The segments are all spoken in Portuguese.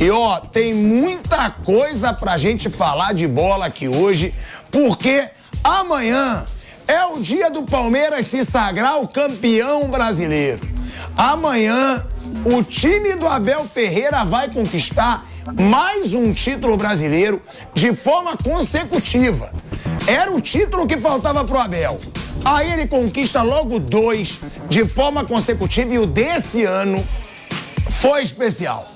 E ó, tem muita coisa pra gente falar de bola aqui hoje, porque amanhã é o dia do Palmeiras se sagrar o campeão brasileiro. Amanhã o time do Abel Ferreira vai conquistar mais um título brasileiro de forma consecutiva. Era o título que faltava pro Abel. Aí ele conquista logo 2 de forma consecutiva e o desse ano foi especial.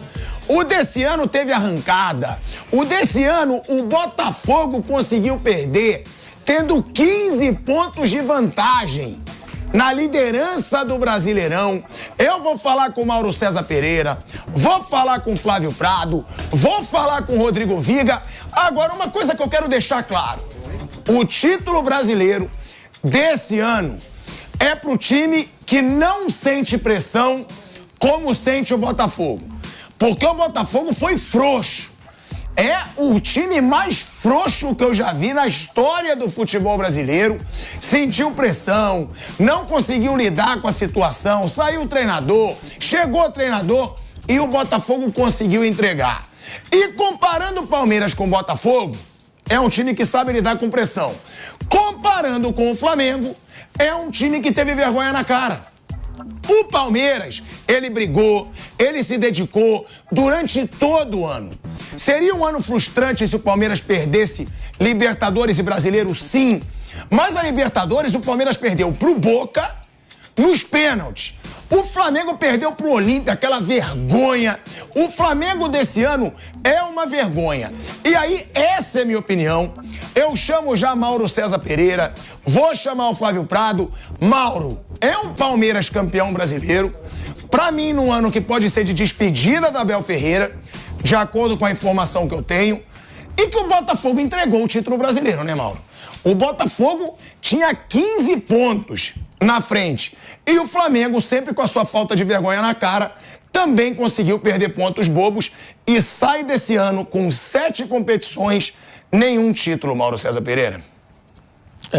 O desse ano teve arrancada. O desse ano o Botafogo conseguiu perder tendo 15 pontos de vantagem na liderança do Brasileirão. Eu vou falar com o Mauro César Pereira, vou falar com o Flávio Prado, vou falar com o Rodrigo Viga. Agora, uma coisa que eu quero deixar claro. O título brasileiro desse ano é pro time que não sente pressão como sente o Botafogo. Porque o Botafogo foi frouxo. É o time mais frouxo que eu já vi na história do futebol brasileiro. Sentiu pressão, não conseguiu lidar com a situação, saiu o treinador, chegou o treinador e o Botafogo conseguiu entregar. E comparando o Palmeiras com o Botafogo, é um time que sabe lidar com pressão. Comparando com o Flamengo, é um time que teve vergonha na cara. O Palmeiras, ele brigou, ele se dedicou durante todo o ano. Seria um ano frustrante se o Palmeiras perdesse Libertadores e Brasileiro, sim. Mas a Libertadores o Palmeiras perdeu pro Boca nos pênaltis. O Flamengo perdeu pro Olímpia, aquela vergonha. O Flamengo desse ano é uma vergonha. E aí, essa é minha opinião. Eu chamo já Mauro César Pereira, vou chamar o Flávio Prado. Mauro, é um Palmeiras campeão brasileiro. Pra mim, num ano que pode ser de despedida da Abel Ferreira, de acordo com a informação que eu tenho, e que o Botafogo entregou o título brasileiro, né, Mauro? O Botafogo tinha 15 pontos na frente. E o Flamengo, sempre com a sua falta de vergonha na cara, também conseguiu perder pontos bobos e sai desse ano com 7 competições, nenhum título, Mauro César Pereira.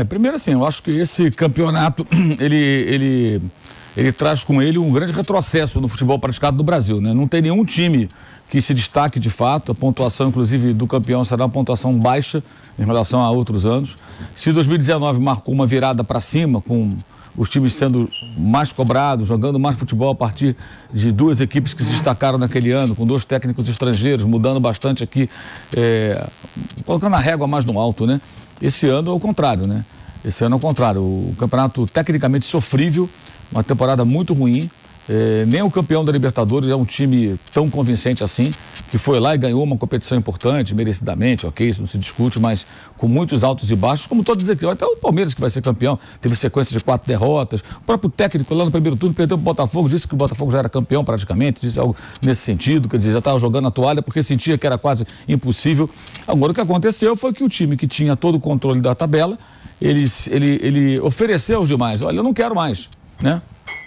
Primeiro assim, eu acho que esse campeonato, ele traz com ele um grande retrocesso no futebol praticado no Brasil, né? Não tem nenhum time que se destaque de fato, a pontuação inclusive do campeão será uma pontuação baixa em relação a outros anos. Se 2019 marcou uma virada para cima, com os times sendo mais cobrados, jogando mais futebol a partir de 2 equipes que se destacaram naquele ano, com 2 técnicos estrangeiros, mudando bastante aqui, colocando a régua mais no alto, né? Esse ano é o contrário, né? Esse ano é o contrário. O campeonato tecnicamente sofrível, uma temporada muito ruim. Nem o campeão da Libertadores é um time tão convincente assim, que foi lá e ganhou uma competição importante, merecidamente, ok, isso não se discute, mas com muitos altos e baixos, como todos aqui. Até o Palmeiras, que vai ser campeão, teve sequência de 4 derrotas. O próprio técnico lá no primeiro turno perdeu o Botafogo, disse que o Botafogo já era campeão praticamente, disse algo nesse sentido, quer dizer, já estava jogando a toalha porque sentia que era quase impossível. Agora o que aconteceu foi que o time que tinha todo o controle da tabela, ele ofereceu aos demais, olha, eu não quero mais, né?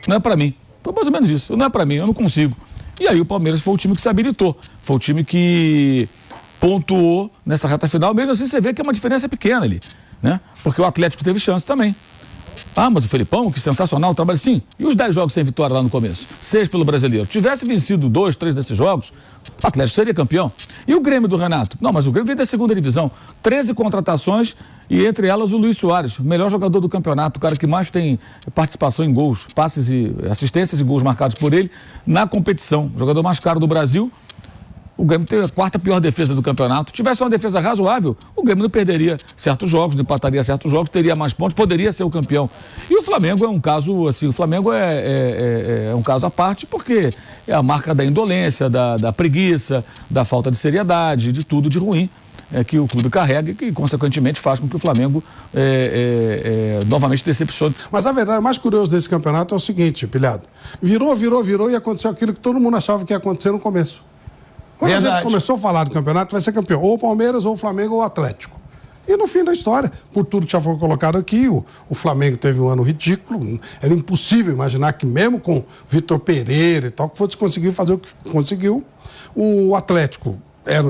Não é para mim. Foi mais ou menos isso. Não é pra mim, eu não consigo. E aí o Palmeiras foi o time que se habilitou. Foi o time que pontuou nessa reta final. Mesmo assim você vê que é uma diferença pequena ali, né? Porque o Atlético teve chance também. Ah, mas o Felipão, que sensacional o trabalho, sim. E os 10 jogos sem vitória lá no começo? 6 pelo Brasileiro. Tivesse vencido 2, 3 desses jogos, o Atlético seria campeão. E o Grêmio do Renato? Não, mas o Grêmio veio da segunda divisão. 13 contratações e entre elas o Luiz Soares, o melhor jogador do campeonato, o cara que mais tem participação em gols, passes e assistências e gols marcados por ele na competição. O jogador mais caro do Brasil. O Grêmio tem a 4ª pior defesa do campeonato. Tivesse uma defesa razoável, o Grêmio não perderia certos jogos, não empataria certos jogos, teria mais pontos, poderia ser o campeão. E o Flamengo é um caso, assim, o Flamengo é um caso à parte, porque é a marca da indolência, da preguiça, da falta de seriedade, de tudo de ruim que o clube carrega e que, consequentemente, faz com que o Flamengo novamente decepcione. Mas a verdade, o mais curioso desse campeonato é o seguinte, Pilhado. Virou e aconteceu aquilo que todo mundo achava que ia acontecer no começo. Quando a gente começou a falar do campeonato, vai ser campeão ou o Palmeiras, ou o Flamengo, ou o Atlético. E no fim da história, por tudo que já foi colocado aqui, o Flamengo teve um ano ridículo. Era impossível imaginar que mesmo com Vitor Pereira e tal, que fosse conseguir fazer o que conseguiu. O Atlético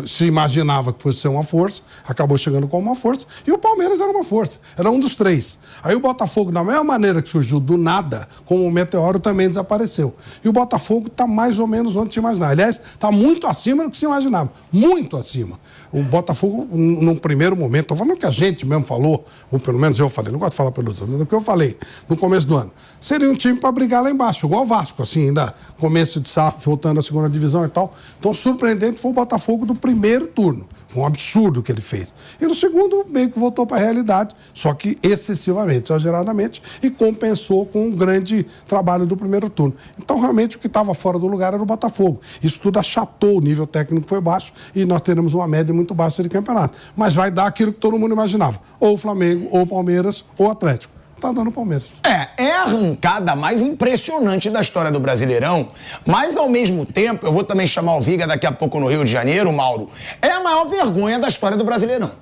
se imaginava que fosse ser uma força, acabou chegando com uma força, e o Palmeiras era uma força, era um dos três. Aí o Botafogo, da mesma maneira que surgiu do nada, como o meteoro, também desapareceu. E o Botafogo está mais ou menos onde se imaginava. Aliás, está muito acima do que se imaginava, muito acima. O Botafogo, num primeiro momento, estou falando que a gente mesmo falou, ou pelo menos eu falei, não gosto de falar pelos outros, mas o que eu falei no começo do ano, seria um time para brigar lá embaixo, igual o Vasco, assim, ainda começo de safra, voltando à segunda divisão e tal. Então, surpreendente foi o Botafogo do primeiro turno. Foi um absurdo o que ele fez. E no segundo, meio que voltou para a realidade, só que excessivamente, exageradamente, e compensou com um grande trabalho do primeiro turno. Então, realmente, o que estava fora do lugar era o Botafogo. Isso tudo achatou, o nível técnico foi baixo e nós teremos uma média muito baixa de campeonato. Mas vai dar aquilo que todo mundo imaginava. Ou o Flamengo, ou o Palmeiras, ou o Atlético. Tá dando o Palmeiras. É a arrancada mais impressionante da história do Brasileirão, mas ao mesmo tempo, eu vou também chamar o Viga daqui a pouco no Rio de Janeiro, Mauro, é a maior vergonha da história do Brasileirão.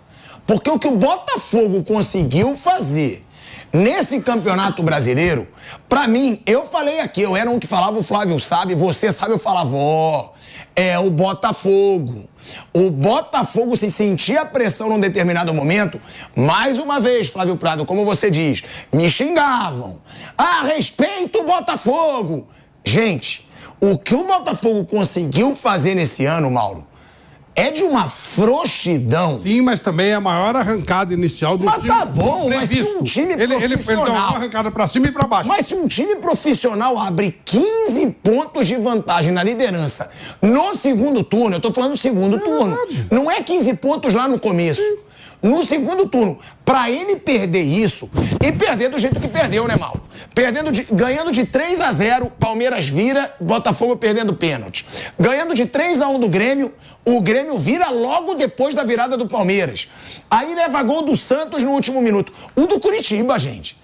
Porque o que o Botafogo conseguiu fazer nesse campeonato brasileiro, pra mim, eu falei aqui, eu era um que falava, o Flávio sabe, você sabe, eu falava, é o Botafogo. O Botafogo, se sentia a pressão num determinado momento, mais uma vez, Flávio Prado, como você diz, me xingavam. Respeita o Botafogo. Gente, o que o Botafogo conseguiu fazer nesse ano, Mauro, é de uma frouxidão. Sim, mas também é a maior arrancada inicial do time. Mas tá bom, mas se um time profissional... Ele deu uma arrancada pra cima e pra baixo. Mas se um time profissional abre 15 pontos de vantagem na liderança no segundo turno, eu tô falando do segundo turno, verdade. Não é 15 pontos lá no começo. Sim. No segundo turno, pra ele perder isso, e perder do jeito que perdeu, né, Mauro? Ganhando de 3-0, Palmeiras vira, Botafogo perdendo pênalti. Ganhando de 3-1 do Grêmio, o Grêmio vira logo depois da virada do Palmeiras. Aí leva gol do Santos no último minuto. O do Curitiba, gente.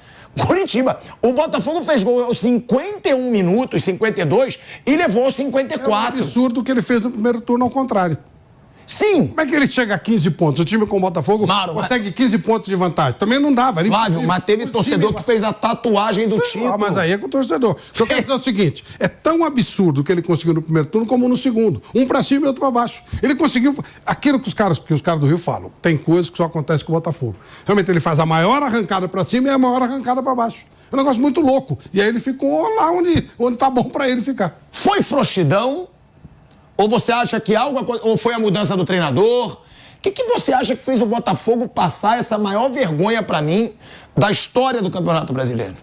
Curitiba. O Botafogo fez gol aos 51 minutos, 52, e levou aos 54. É um absurdo o que ele fez no primeiro turno, ao contrário. Sim. Como é que ele chega a 15 pontos? O time com o Botafogo consegue 15 pontos de vantagem. Também não dava. Flávio, mas teve torcedor que fez a tatuagem do título. Mas aí é com o torcedor. Só que é o seguinte, é tão absurdo o que ele conseguiu no primeiro turno como no segundo. Um pra cima e outro pra baixo. Ele conseguiu aquilo que os caras do Rio falam. Tem coisas que só acontecem com o Botafogo. Realmente ele faz a maior arrancada pra cima e a maior arrancada pra baixo. É um negócio muito louco. E aí ele ficou lá onde tá bom pra ele ficar. Foi frouxidão? Ou você acha que ou foi a mudança do treinador? O que você acha que fez o Botafogo passar essa maior vergonha pra mim da história do Campeonato Brasileiro?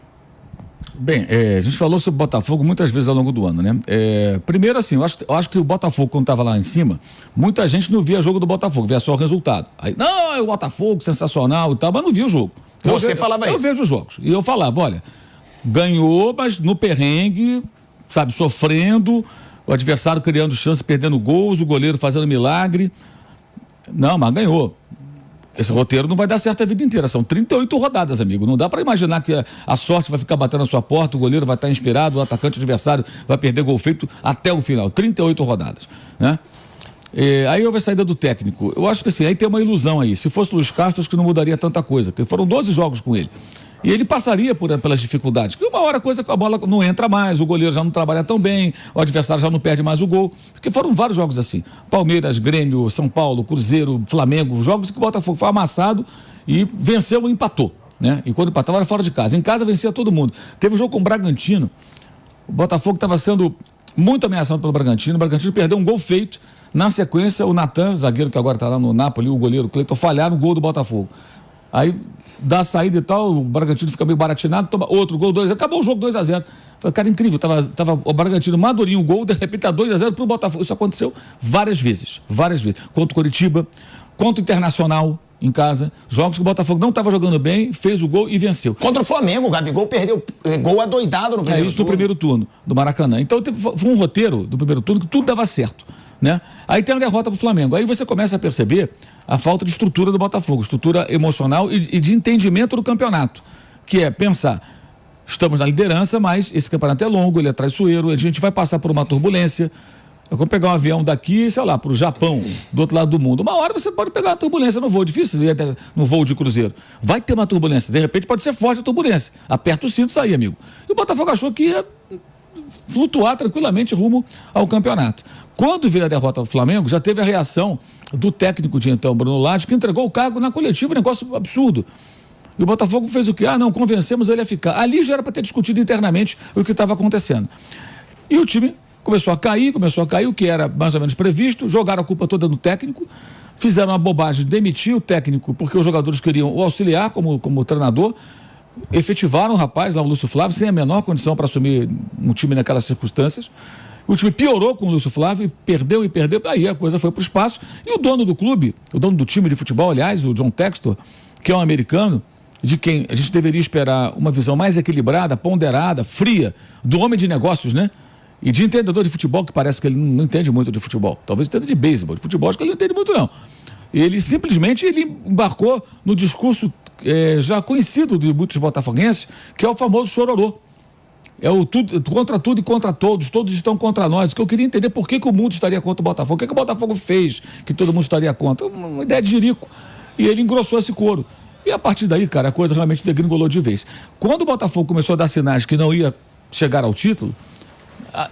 Bem, a gente falou sobre o Botafogo muitas vezes ao longo do ano, né? Primeiro, assim, eu acho que o Botafogo, quando estava lá em cima, muita gente não via jogo do Botafogo, via só o resultado. Aí, não, é o Botafogo, sensacional e tal, mas não via o jogo. Você falava isso? Eu vejo os jogos. E eu falava, olha, ganhou, mas no perrengue, sabe, sofrendo, o adversário criando chance, perdendo gols, o goleiro fazendo milagre. Não, mas ganhou. Esse roteiro não vai dar certo a vida inteira. São 38 rodadas, amigo. Não dá para imaginar que a sorte vai ficar batendo na sua porta, o goleiro vai estar inspirado, o atacante adversário vai perder gol feito até o final. 38 rodadas, né? Aí houve a saída do técnico. Eu acho que assim, aí tem uma ilusão aí. Se fosse o Luiz Castro, acho que não mudaria tanta coisa, porque foram 12 jogos com ele. E ele passaria pelas dificuldades. Que uma hora coisa que a bola não entra mais, o goleiro já não trabalha tão bem, o adversário já não perde mais o gol. Porque foram vários jogos assim. Palmeiras, Grêmio, São Paulo, Cruzeiro, Flamengo, jogos que o Botafogo foi amassado e venceu e empatou, né? E quando empatava era fora de casa. Em casa vencia todo mundo. Teve um jogo com o Bragantino. O Botafogo estava sendo muito ameaçado pelo Bragantino. O Bragantino perdeu um gol feito. Na sequência, o Natan, zagueiro que agora está lá no Napoli, o goleiro Cleiton, falharam o gol do Botafogo. Aí dá a saída e tal, o Bragantino fica meio baratinado, toma outro gol, 2-0, acabou o jogo 2-0. Falei, cara, incrível, tava o Bragantino madurinho o gol, de repente tá 2-0 pro Botafogo. Isso aconteceu várias vezes. Contra o Coritiba, contra o Internacional em casa, jogos que o Botafogo não estava jogando bem, fez o gol e venceu. Contra o Flamengo, o Gabigol perdeu gol adoidado no primeiro turno. No primeiro turno do Maracanã. Então foi um roteiro do primeiro turno que tudo dava certo, né? Aí tem a derrota pro Flamengo. Aí você começa a perceber a falta de estrutura do Botafogo, estrutura emocional e de entendimento do campeonato, que é pensar, estamos na liderança, mas esse campeonato é longo, ele é traiçoeiro, a gente vai passar por uma turbulência. É como pegar um avião daqui, sei lá, para o Japão, do outro lado do mundo. Uma hora você pode pegar uma turbulência no voo, difícil, no voo de cruzeiro. Vai ter uma turbulência, de repente pode ser forte a turbulência. Aperta o cinto e sai, amigo. E o Botafogo achou que ia flutuar tranquilamente rumo ao campeonato. Quando veio a derrota do Flamengo, já teve a reação do técnico de então, Bruno Lage, que entregou o cargo na coletiva, um negócio absurdo. E o Botafogo fez o quê? Não, convencemos ele a ficar. Ali já era para ter discutido internamente o que estava acontecendo. E o time começou a cair, o que era mais ou menos previsto, jogaram a culpa toda no técnico, fizeram uma bobagem, demitir o técnico, porque os jogadores queriam o auxiliar como treinador, efetivaram o rapaz, lá o Lúcio Flávio, sem a menor condição para assumir um time naquelas circunstâncias. O time piorou com o Lúcio Flávio, e perdeu, aí a coisa foi para o espaço. E o dono do clube, o dono do time de futebol, aliás, o John Textor, que é um americano, de quem a gente deveria esperar uma visão mais equilibrada, ponderada, fria, do homem de negócios, né? E de entendedor de futebol, que parece que ele não entende muito de futebol. Talvez entenda de beisebol, de futebol acho que ele não entende muito não. Ele simplesmente embarcou no discurso já conhecido de muitos botafoguenses, que é o famoso chororô. É o contra tudo e contra todos estão contra nós. Que eu queria entender por que o mundo estaria contra o Botafogo. O que o Botafogo fez que todo mundo estaria contra? Uma ideia de jirico. E ele engrossou esse coro. E a partir daí, cara, a coisa realmente degringolou de vez. Quando o Botafogo começou a dar sinais que não ia chegar ao título,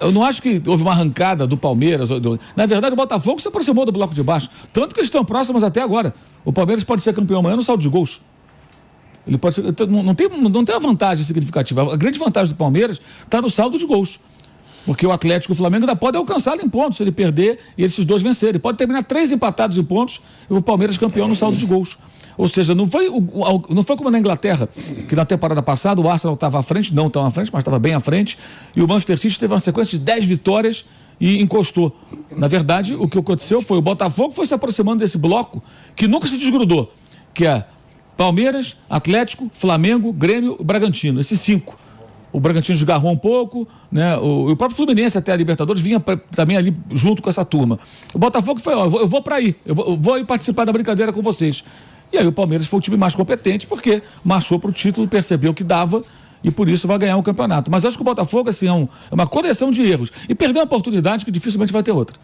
eu não acho que houve uma arrancada do Palmeiras. Na verdade, o Botafogo se aproximou do bloco de baixo. Tanto que eles estão próximos até agora. O Palmeiras pode ser campeão amanhã no saldo de gols. Ele pode ser, não tem uma vantagem significativa. A grande vantagem do Palmeiras está no saldo de gols. Porque o Atlético e o Flamengo ainda podem alcançá-lo em pontos se ele perder e esses dois vencerem. Ele pode terminar 3 empatados em pontos e o Palmeiras campeão no saldo de gols. Ou seja, não foi como na Inglaterra, que na temporada passada o Arsenal estava à frente, não tão à frente, mas estava bem à frente, e o Manchester City teve uma sequência de 10 vitórias e encostou. Na verdade, o que aconteceu foi o Botafogo foi se aproximando desse bloco que nunca se desgrudou, que é Palmeiras, Atlético, Flamengo, Grêmio e Bragantino, esses 5. O Bragantino desgarrou um pouco, né? O próprio Fluminense até a Libertadores vinha também ali junto com essa turma. O Botafogo foi, eu vou para aí, eu vou participar da brincadeira com vocês. E aí o Palmeiras foi o time mais competente porque marchou para o título, percebeu que dava e por isso vai ganhar o campeonato. Mas eu acho que o Botafogo assim, é uma coleção de erros e perdeu uma oportunidade que dificilmente vai ter outra.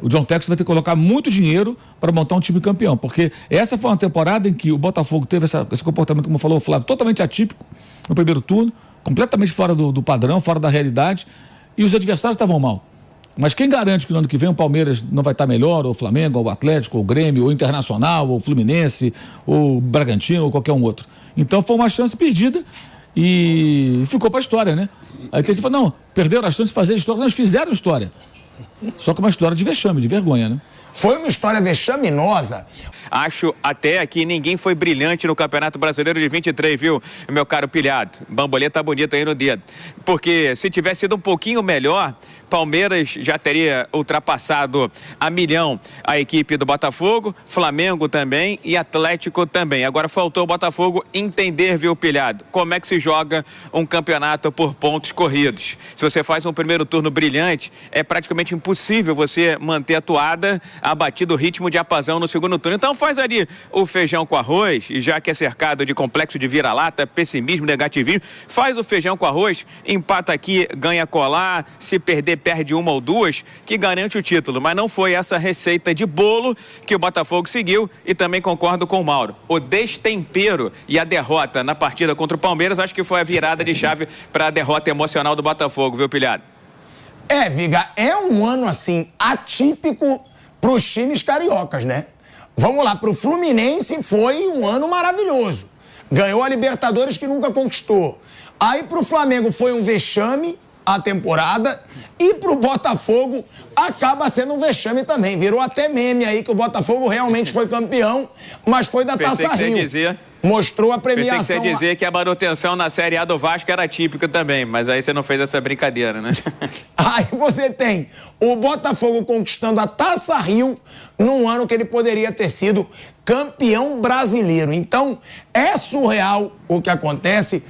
O John Textor vai ter que colocar muito dinheiro para montar um time campeão, porque essa foi uma temporada em que o Botafogo teve esse comportamento, como falou o Flávio, totalmente atípico no primeiro turno, completamente fora do padrão, fora da realidade, e os adversários estavam mal. Mas quem garante que no ano que vem o Palmeiras não vai estar melhor, ou o Flamengo, ou o Atlético, ou o Grêmio, ou o Internacional, ou o Fluminense, ou o Bragantino, ou qualquer um outro. Então foi uma chance perdida e ficou para a história, né? Aí tem gente que fala, não, perderam a chance de fazer história. Não, eles fizeram história. Só que uma história de vexame, de vergonha, né? Foi uma história vexaminosa. Acho até que ninguém foi brilhante no Campeonato Brasileiro de 23, viu, meu caro pilhado? Bambolê tá bonito aí no dedo. Porque se tivesse sido um pouquinho melhor, Palmeiras já teria ultrapassado a milhão a equipe do Botafogo, Flamengo também e Atlético também. Agora faltou o Botafogo entender, viu, pilhado, como é que se joga um campeonato por pontos corridos. Se você faz um primeiro turno brilhante, é praticamente impossível você manter a toada abatido o ritmo de apazão no segundo turno. Então faz ali o feijão com arroz, e já que é cercado de complexo de vira-lata, pessimismo, negativismo, faz o feijão com arroz, empata aqui, ganha colar, se perder, perde uma ou duas, que garante o título. Mas não foi essa receita de bolo que o Botafogo seguiu, e também concordo com o Mauro. O destempero e a derrota na partida contra o Palmeiras, acho que foi a virada de chave para a derrota emocional do Botafogo, viu, pilhado? Viga, é um ano assim atípico para os times cariocas, né? Vamos lá, para o Fluminense foi um ano maravilhoso. Ganhou a Libertadores que nunca conquistou. Aí para o Flamengo foi um vexame a temporada e para o Botafogo acaba sendo um vexame também. Virou até meme aí que o Botafogo realmente foi campeão, mas foi da Taça Rio. Mostrou a premiação. Pensei que você ia dizer que a manutenção na Série A do Vasco era típica também, mas aí você não fez essa brincadeira, né? Aí você tem o Botafogo conquistando a Taça Rio num ano que ele poderia ter sido campeão brasileiro. Então, é surreal o que acontece.